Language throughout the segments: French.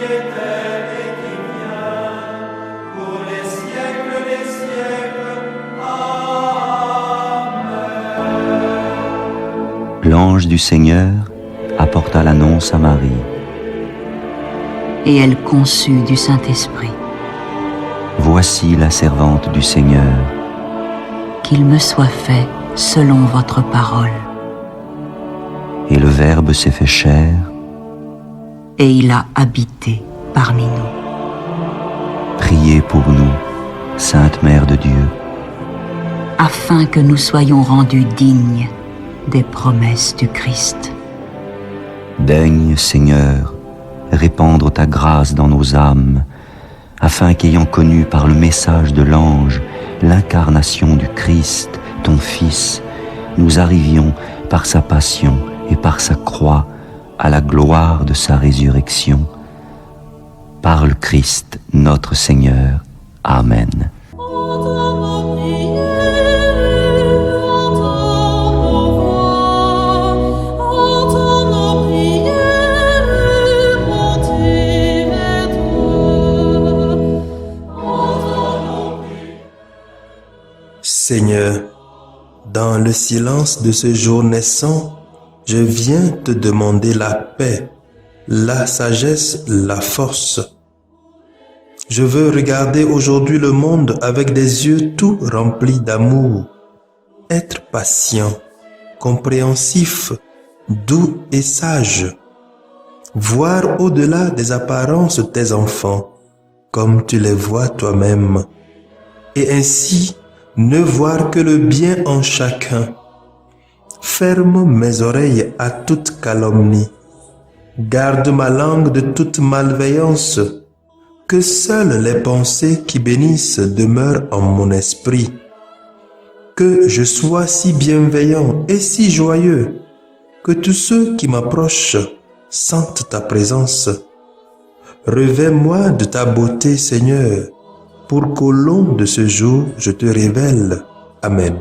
était et qui vient, pour les siècles des siècles. Amen. L'ange du Seigneur apporta l'annonce à Marie. Et elle conçut du Saint-Esprit. Voici la servante du Seigneur. Qu'il me soit fait selon votre parole. Et le Verbe s'est fait chair. Et il a habité parmi nous. Priez pour nous, Sainte Mère de Dieu, Afin que nous soyons rendus dignes des promesses du Christ. Daigne, Seigneur, répandre ta grâce dans nos âmes, afin qu'ayant connu par le message de l'ange l'incarnation du Christ, ton Fils, nous arrivions par sa passion et par sa croix à la gloire de sa résurrection. Par le Christ notre Seigneur. Amen. Seigneur, dans le silence de ce jour naissant, je viens te demander la paix, la sagesse, la force. Je veux regarder aujourd'hui le monde avec des yeux tout remplis d'amour, être patient, compréhensif, doux et sage, voir au-delà des apparences tes enfants, comme tu les vois toi-même, et ainsi ne voir que le bien en chacun. Ferme mes oreilles à toute calomnie. Garde ma langue de toute malveillance. Que seules les pensées qui bénissent demeurent en mon esprit. Que je sois si bienveillant et si joyeux, que tous ceux qui m'approchent sentent ta présence. Revêts-moi de ta beauté, Seigneur, pour qu'au long de ce jour, je te révèle. Amen.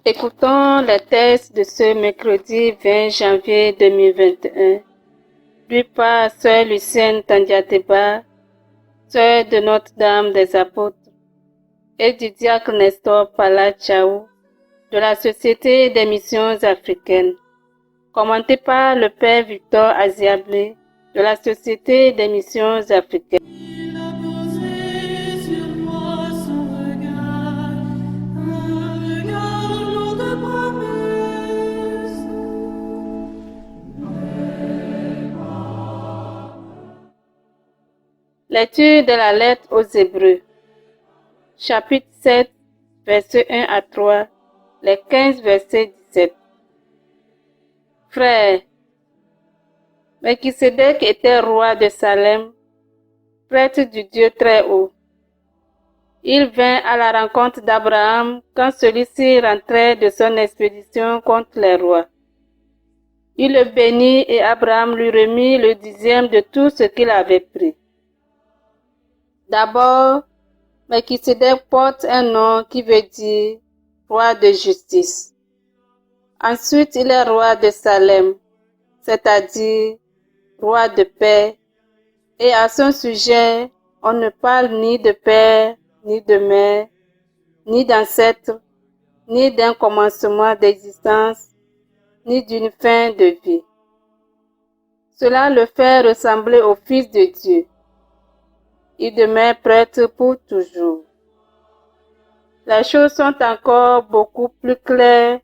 Écoutons le texte de ce mercredi 20 janvier 2021, lu par Sœur Lucienne Tandiateba, sœur de Notre-Dame des Apôtres, et du diacre Nestor Palachao, de la Société des Missions Africaines, commenté par le Père Victor Aziablé, de la Société des Missions Africaines. Lecture de la lettre aux Hébreux, chapitre 7, versets 1 à 3, les 15 versets 17. Frères, Melchisédek était roi de Salem, prêtre du Dieu très haut. Il vint à la rencontre d'Abraham quand celui-ci rentrait de son expédition contre les rois. Il le bénit et Abraham lui remit le 10e de tout ce qu'il avait pris. D'abord, Melchisédek porte un nom qui veut dire roi de justice. Ensuite, il est roi de Salem, c'est-à-dire roi de paix, et à son sujet, on ne parle ni de père, ni de mère, ni d'ancêtre, ni d'un commencement d'existence, ni d'une fin de vie. Cela le fait ressembler au Fils de Dieu. Il demeure prêtre pour toujours. Les choses sont encore beaucoup plus claires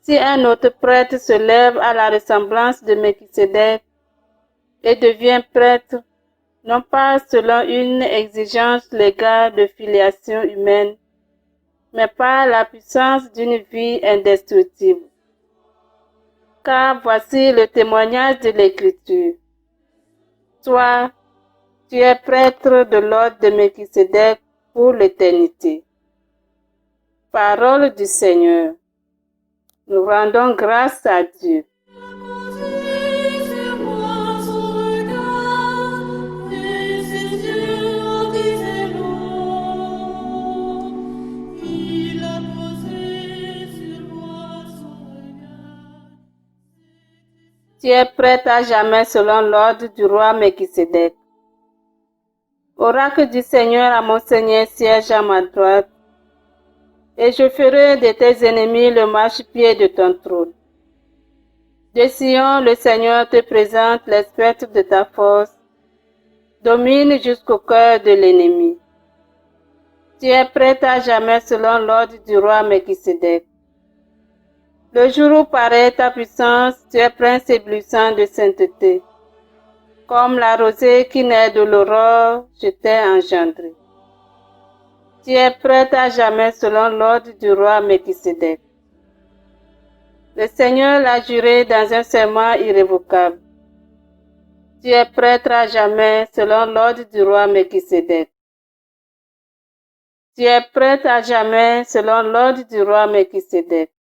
si un autre prêtre se lève à la ressemblance de Melchisédek et devient prêtre, non pas selon une exigence légale de filiation humaine, mais par la puissance d'une vie indestructible. Car voici le témoignage de l'Écriture. Toi, tu es prêtre de l'ordre de Melchisédek pour l'éternité. Parole du Seigneur. Nous rendons grâce à Dieu. Tu es prête à jamais selon l'ordre du roi Melchisédek. Oracle du Seigneur à mon Seigneur siège à ma droite, et je ferai de tes ennemis le marchepied de ton trône. De Sion, le Seigneur te présente les spectres de ta force, domine jusqu'au cœur de l'ennemi. Tu es prête à jamais selon l'ordre du roi Melchisédek. Le jour où paraît ta puissance, tu es prince éblouissant de sainteté. Comme la rosée qui naît de l'aurore, je t'ai engendré. Tu es prête à jamais selon l'ordre du roi Melchisédek. Le Seigneur l'a juré dans un serment irrévocable. Tu es prêtre à jamais selon l'ordre du roi Melchisédek. Tu es prête à jamais selon l'ordre du roi Melchisédek.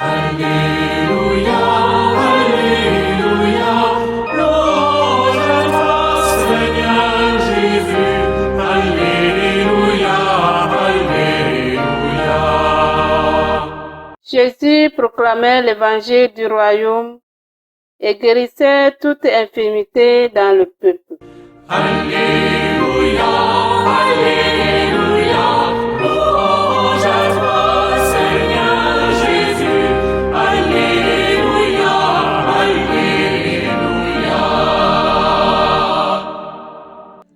Alléluia, Alléluia, louange à toi, Seigneur Jésus. Alléluia, Alléluia. Jésus proclamait l'évangile du royaume et guérissait toute infirmité dans le peuple. Alléluia, Alléluia, louange à toi, Seigneur Jésus. Alléluia, Alléluia.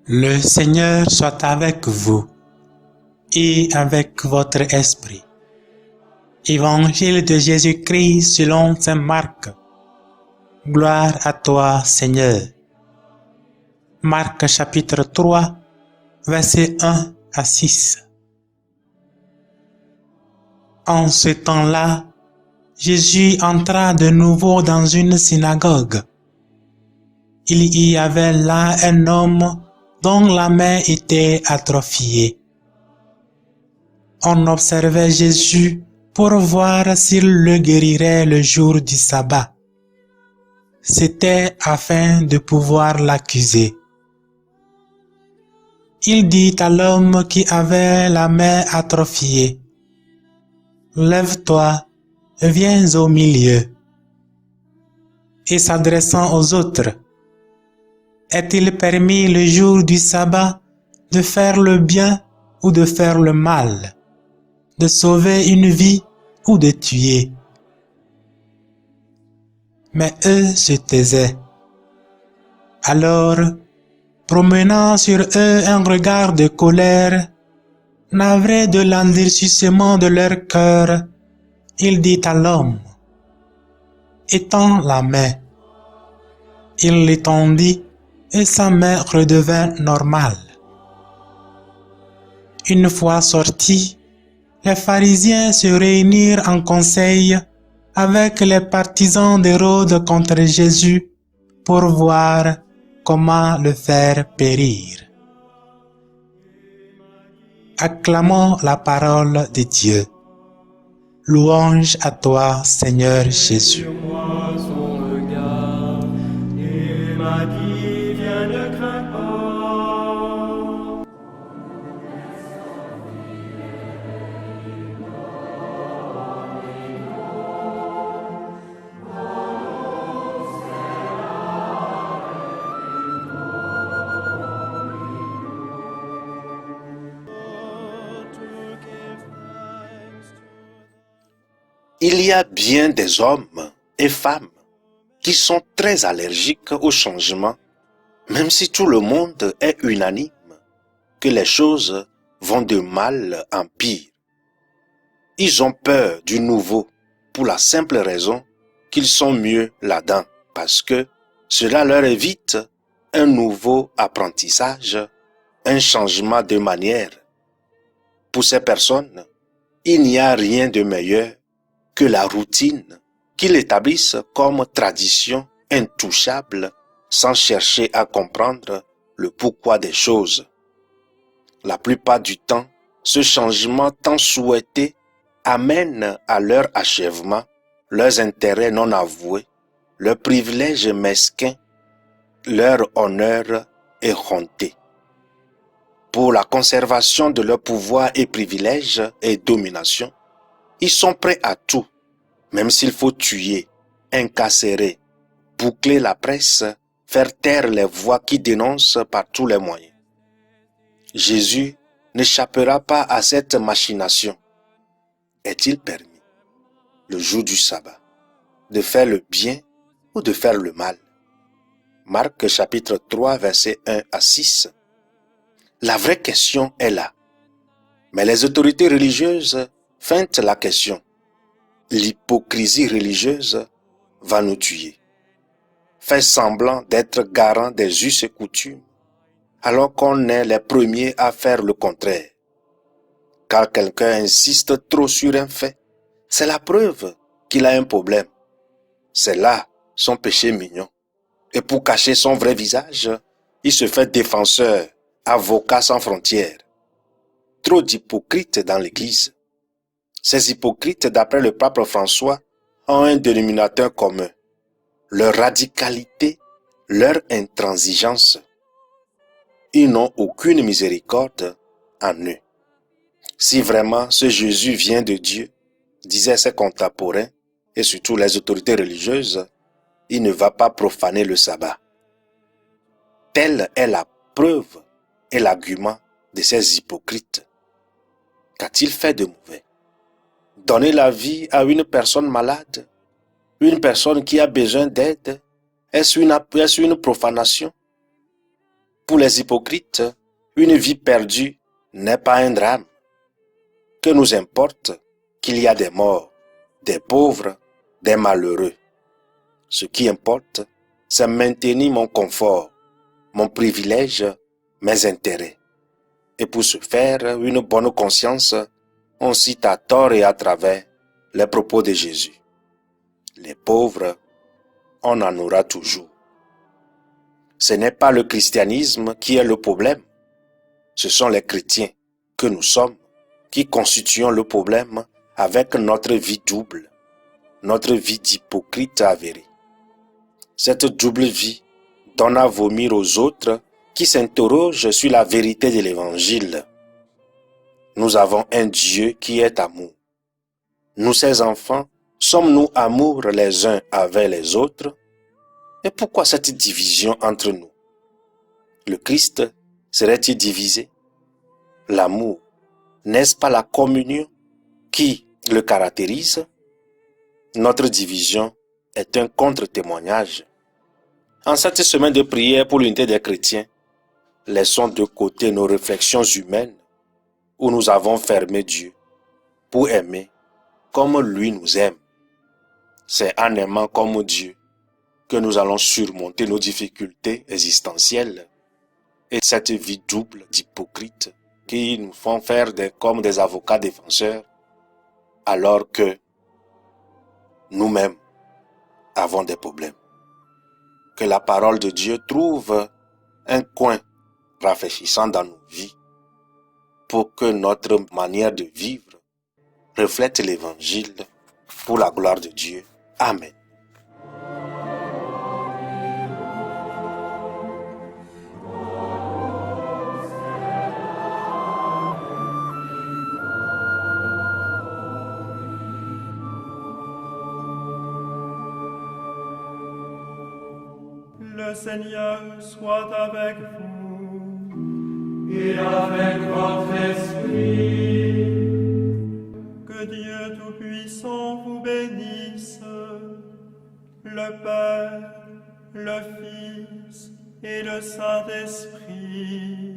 Le Seigneur soit avec vous et avec votre esprit. Évangile de Jésus-Christ selon saint Marc. Gloire à toi, Seigneur. Marc chapitre 3, versets 1 à 6. En ce temps-là, Jésus entra de nouveau dans une synagogue. Il y avait là un homme dont la main était atrophiée. On observait Jésus pour voir s'il le guérirait le jour du sabbat. C'était afin de pouvoir l'accuser. Il dit à l'homme qui avait la main atrophiée, « Lève-toi, viens au milieu. » Et s'adressant aux autres, « Est-il permis le jour du sabbat de faire le bien ou de faire le mal, de sauver une vie ou de tuer ?» Mais eux se taisaient. Alors, promenant sur eux un regard de colère, navré de l'endurcissement de leur cœur, il dit à l'homme, « Étends la main. » Il l'étendit et sa main redevint normale. Une fois sortis, les pharisiens se réunirent en conseil avec les partisans d'Hérode contre Jésus pour voir comment le faire périr. Acclamons la parole de Dieu. Louange à toi, Seigneur Jésus. Sur moi son regard, et m'a dit, viens, ne crains pas. Il y a bien des hommes et femmes qui sont très allergiques au changement, même si tout le monde est unanime que les choses vont de mal en pire. Ils ont peur du nouveau pour la simple raison qu'ils sont mieux là-dedans, parce que cela leur évite un nouveau apprentissage, un changement de manière. Pour ces personnes, il n'y a rien de meilleur que la routine qu'ils établissent comme tradition intouchable sans chercher à comprendre le pourquoi des choses. La plupart du temps, ce changement tant souhaité amène à leur achèvement leurs intérêts non avoués, leurs privilèges mesquins, leur honneur éhonté. Pour la conservation de leur pouvoir et privilèges et domination, ils sont prêts à tout, même s'il faut tuer, incarcérer, boucler la presse, faire taire les voix qui dénoncent par tous les moyens. Jésus n'échappera pas à cette machination. Est-il permis, le jour du sabbat, de faire le bien ou de faire le mal? Marc chapitre 3, versets 1 à 6. La vraie question est là. Mais les autorités religieuses feintent la question. L'hypocrisie religieuse va nous tuer. Faire semblant d'être garant des us et coutumes, alors qu'on est les premiers à faire le contraire. Quand quelqu'un insiste trop sur un fait, c'est la preuve qu'il a un problème. C'est là son péché mignon. Et pour cacher son vrai visage, il se fait défenseur, avocat sans frontières. Trop d'hypocrites dans l'Église. Ces hypocrites, d'après le pape François, ont un dénominateur commun. Leur radicalité, leur intransigeance. Ils n'ont aucune miséricorde en eux. Si vraiment ce Jésus vient de Dieu, disaient ses contemporains, et surtout les autorités religieuses, il ne va pas profaner le sabbat. Telle est la preuve et l'argument de ces hypocrites. Qu'a-t-il fait de mauvais? Donner la vie à une personne malade, une personne qui a besoin d'aide, est-ce une profanation? Pour les hypocrites, une vie perdue n'est pas un drame. Que nous importe qu'il y a des morts, des pauvres, des malheureux? Ce qui importe, c'est maintenir mon confort, mon privilège, mes intérêts. Et pour ce faire, une bonne conscience, on cite à tort et à travers les propos de Jésus. Les pauvres, on en aura toujours. Ce n'est pas le christianisme qui est le problème. Ce sont les chrétiens que nous sommes qui constituons le problème avec notre vie double, notre vie d'hypocrite avérée. Cette double vie donne à vomir aux autres qui s'interrogent sur la vérité de l'Évangile. Nous avons un Dieu qui est amour. Nous, ses enfants, sommes-nous amour les uns avec les autres? Et pourquoi cette division entre nous? Le Christ serait-il divisé? L'amour, n'est-ce pas la communion qui le caractérise? Notre division est un contre-témoignage. En cette semaine de prière pour l'unité des chrétiens, laissons de côté nos réflexions humaines où nous avons fermé Dieu pour aimer comme lui nous aime. C'est en aimant comme Dieu que nous allons surmonter nos difficultés existentielles et cette vie double d'hypocrites qui nous font faire comme des avocats défenseurs alors que nous-mêmes avons des problèmes. Que la parole de Dieu trouve un coin rafraîchissant dans nos vies pour que notre manière de vivre reflète l'Évangile pour la gloire de Dieu. Amen. Le Seigneur soit avec vous et avec votre esprit. Que Dieu Tout-Puissant vous bénisse, le Père, le Fils et le Saint-Esprit.